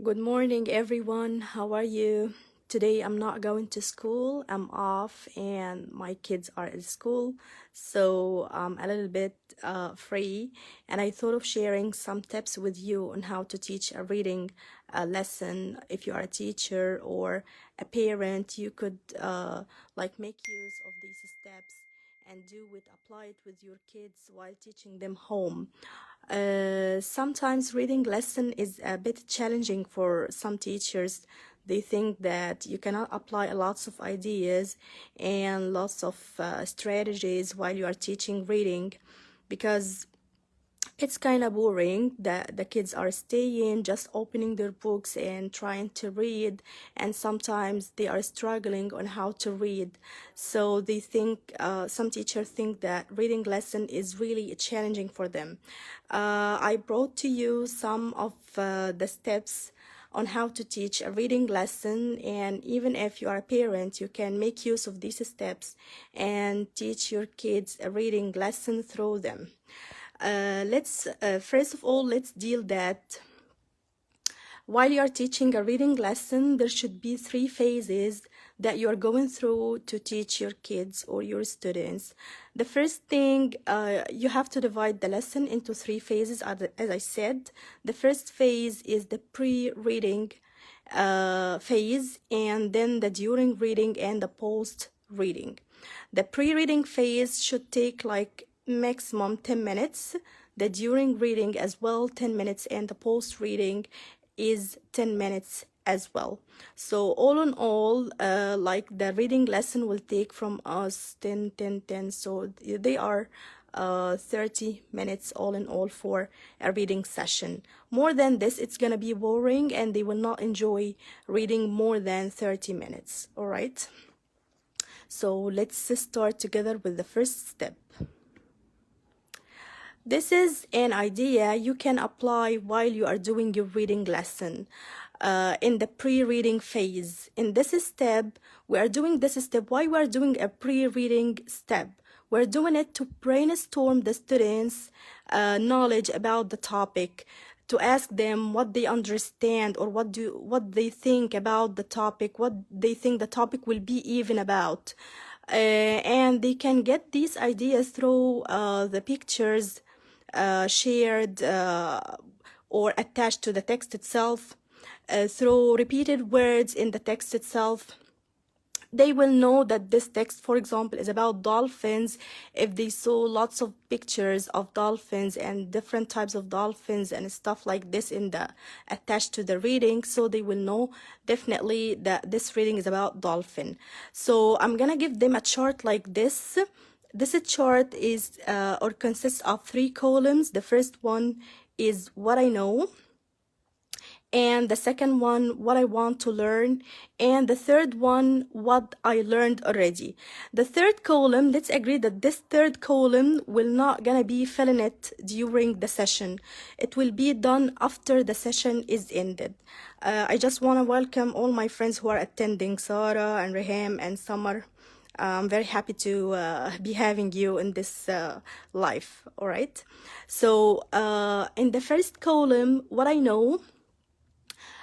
Good morning, everyone. How are you? Today I'm not going to school. I'm off, and my kids are at school, so I'm a little bit free. And I thought of sharing some tips with you on how to teach a reading lesson. If you are a teacher or a parent, you could like make use of these steps and apply it with your kids while teaching them home. Sometimes reading lesson is a bit challenging for some teachers. They think that you cannot apply lots of ideas and lots of strategies while you are teaching reading because it's kind of boring that the kids are staying, just opening their books and trying to read, and sometimes they are struggling on how to read. So they think, some teachers think that reading lesson is really challenging for them. I brought to you some of the steps on how to teach a reading lesson, and even if you are a parent, you can make use of these steps and teach your kids a reading lesson through them. Let's first of all, let's deal that while you are teaching a reading lesson, there should be 3 phases that you are going through to teach your kids or your students. The first thing, you have to divide the lesson into 3 phases, as I said. The first phase is the pre-reading phase, and then the during reading and the post reading. The pre-reading phase should take like maximum 10 minutes, the during reading as well 10 minutes, and the post reading is 10 minutes as well. So all in all, like the reading lesson will take from us 10 10 10, so they are 30 minutes all in all for a reading session. More than this, it's gonna be boring and they will not enjoy reading more than 30 minutes. All right, so let's start together with the first step. This is an idea you can apply while you are doing your reading lesson in the pre-reading phase. In this step, we are doing this step. Why we are doing a pre-reading step? We're doing it to brainstorm the students' knowledge about the topic, to ask them what they understand or what they think about the topic, what they think the topic will be even about. And they can get these ideas through the pictures shared or attached to the text itself, through repeated words in the text itself. They will know that this text, for example, is about dolphins if they saw lots of pictures of dolphins and different types of dolphins and stuff like this in the attached to the reading. So they will know definitely that this reading is about dolphin. So I'm gonna give them a chart like this. This chart is or consists of 3 columns. The first one is what I know, and the second one, what I want to learn, and the third one, what I learned already. The third column, let's agree that this third column will not gonna be filling it during the session. It will be done after the session is ended. I just want to welcome all my friends who are attending, Sarah and Reham and Summer. I'm very happy to be having you in this life. All right, so in the first column, what I know,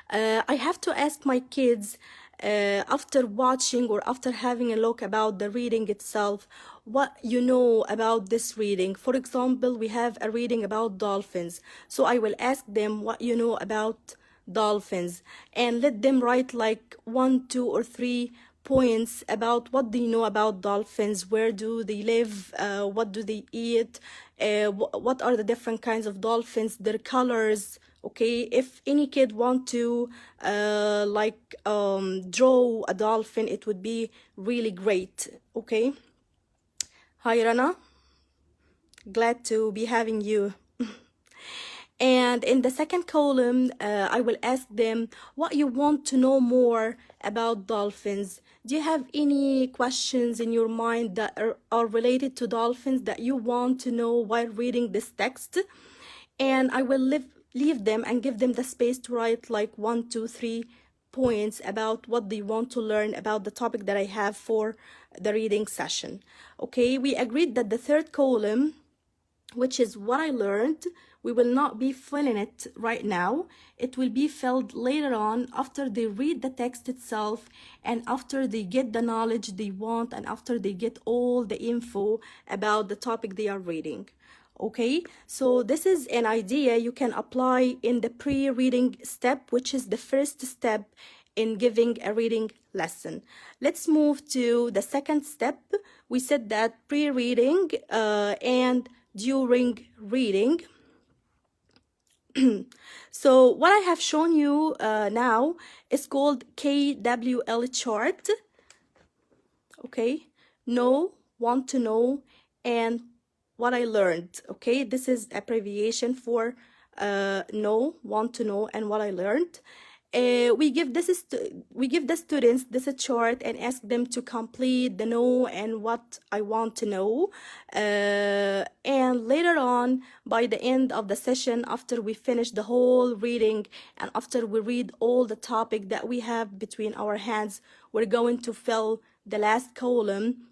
I have to ask my kids, after watching or after having a look about the reading itself, what you know about this reading. For example, we have a reading about dolphins, so I will ask them what you know about dolphins, and let them write like 1, 2, or 3 points about what they know about dolphins. Where do they live? What do they eat? What are the different kinds of dolphins, their colors? Okay, if any kid want to draw a dolphin, it would be really great. Okay, hi Rana, glad to be having you. And in the second column, I will ask them what you want to know more about dolphins. Do you have any questions in your mind that are related to dolphins that you want to know while reading this text? And I will leave them and give them the space to write like 1, 2, 3 points about what they want to learn about the topic that I have for the reading session. Okay, we agreed that the third column, which is what I learned, We will not be filling it right now. It will be filled later on after they read the text itself and after they get the knowledge they want and after they get all the info about the topic they are reading. Okay, so this is an idea you can apply in the pre-reading step, which is the first step in giving a reading lesson. Let's move to the second step. We said that pre-reading and during reading. So what I have shown you now is called KWL chart. Okay, know, want to know, and what I learned. Okay, this is abbreviation for know, want to know, and what I learned. We give the students this chart and ask them to complete the know and what I want to know. And later on, by the end of the session, after we finish the whole reading and after we read all the topic that we have between our hands, we're going to fill the last column.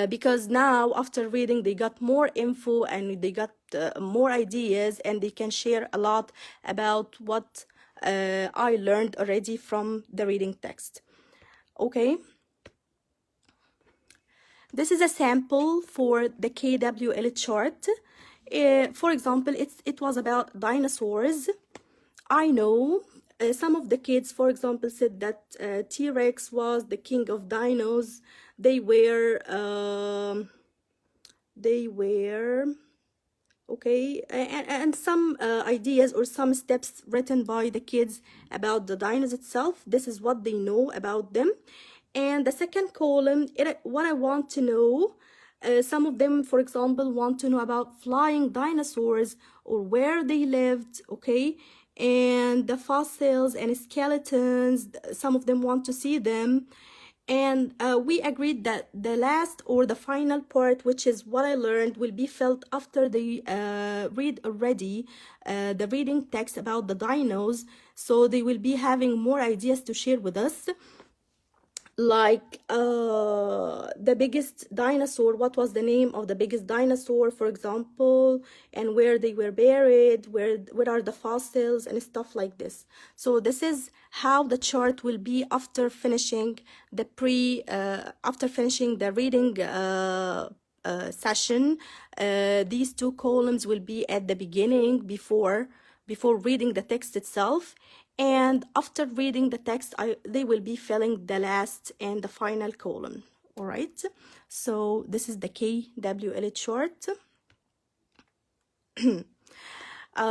Because now after reading they got more info and they got more ideas and they can share a lot about what I learned already from the reading text. Okay, this is a sample for the KWL chart. For example, it was about dinosaurs. I know some of the kids, for example, said that T-Rex was the king of dinos. They were okay, and some ideas or some steps written by the kids about the dinos itself. This is what they know about them. And the second column, what I want to know. Some of them, for example, want to know about flying dinosaurs or where they lived, okay? And the fossils and skeletons, some of them want to see them. And we agreed that the last or the final part, which is what I learned, will be filled after they read already the reading text about the dinos. So they will be having more ideas to share with us. Like the biggest dinosaur, what was the name of the biggest dinosaur, for example, and where they were buried, where are the fossils and stuff like this. So this is how the chart will be after finishing the reading session. These two columns will be at the beginning before reading the text itself, and after reading the text they will be filling the last and the final column. All right, so this is the KWL chart.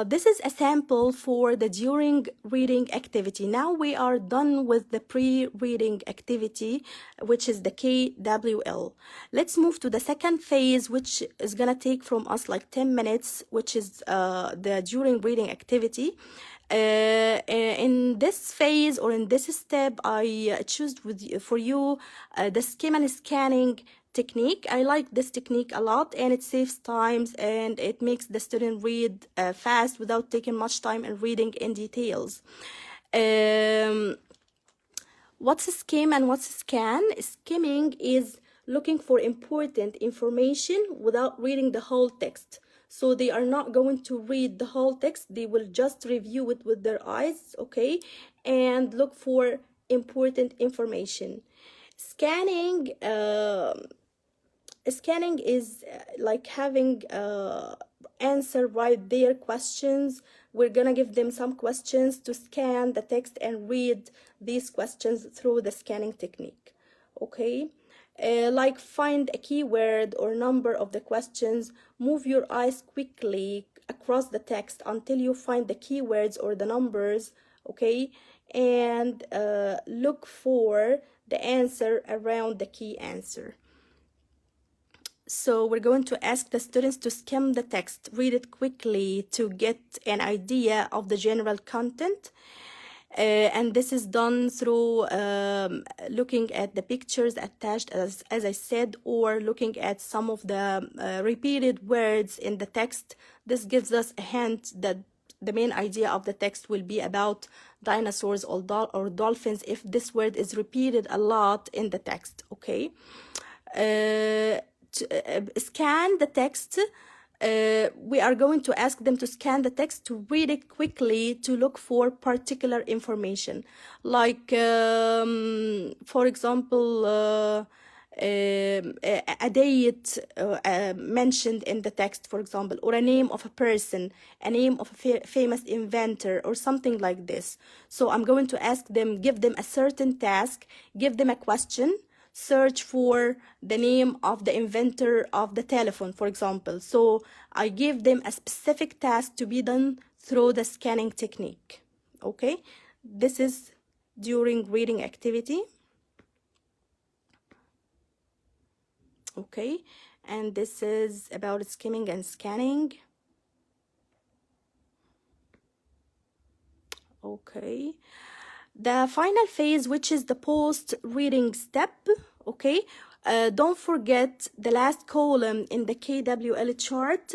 This is a sample for the during reading activity. Now we are done with the pre-reading activity, which is the KWL. Let's move to the second phase, which is gonna take from us like 10 minutes, which is the during reading activity. In this phase or in this step, I choose for you the skim and scanning technique. I like this technique a lot, and it saves times and it makes the student read fast without taking much time and reading in details. What's a skim and what's a scan? Skimming is looking for important information without reading the whole text. So they are not going to read the whole text, they will just review it with their eyes, okay, and look for important information. Scanning is like having answer right there, questions. We're gonna give them some questions to scan the text and read these questions through the scanning technique, okay. Like find a keyword or number of the questions, move your eyes quickly across the text until you find the keywords or the numbers, okay, and look for the answer around the key answer. So we're going to ask the students to skim the text, read it quickly to get an idea of the general content. And this is done through looking at the pictures attached, as I said, or looking at some of the repeated words in the text. This gives us a hint that the main idea of the text will be about dinosaurs or dolphins if this word is repeated a lot in the text, okay. Scan the text we are going to ask them to scan the text, to read it quickly, to look for particular information, like for example, a date mentioned in the text, for example, or a name of a person, a name of a famous inventor, or something like this. So I'm going to ask them, give them a certain task, give them a question, search for the name of the inventor of the telephone, for example. So I give them a specific task to be done through the scanning technique. Okay, this is during reading activity. Okay, and this is about skimming and scanning. Okay, the final phase, which is the post-reading step. Okay, don't forget the last column in the KWL chart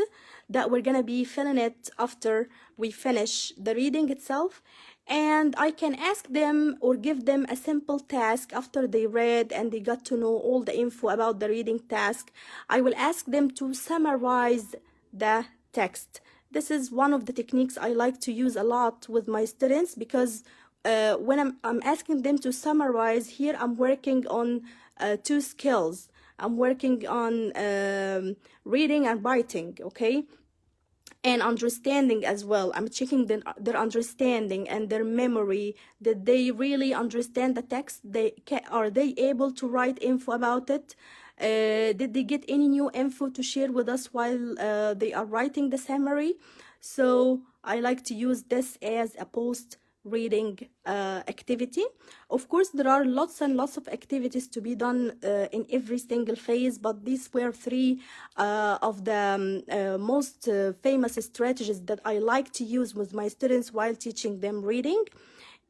that we're gonna be filling it after we finish the reading itself. And I can ask them or give them a simple task after they read and they got to know all the info about the reading task. I will ask them to summarize the text. This is one of the techniques I like to use a lot with my students, because when I'm asking them to summarize, here I'm working on two skills. I'm working on reading and writing, okay? And understanding as well. I'm checking their understanding and their memory. Did they really understand the text? Are they able to write info about it? Did they get any new info to share with us while they are writing the summary? So I like to use this as a post-reading activity. Of course, there are lots and lots of activities to be done in every single phase, but these were three of the most famous strategies that I like to use with my students while teaching them reading.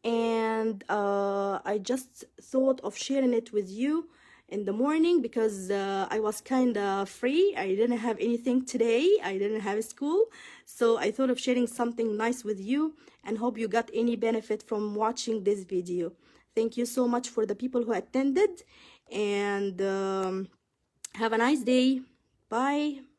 And I just thought of sharing it with you in the morning because I was kind of free. I didn't have anything today. I didn't have school. So I thought of sharing something nice with you and hope you got any benefit from watching this video. Thank you so much for the people who attended, and have a nice day. Bye.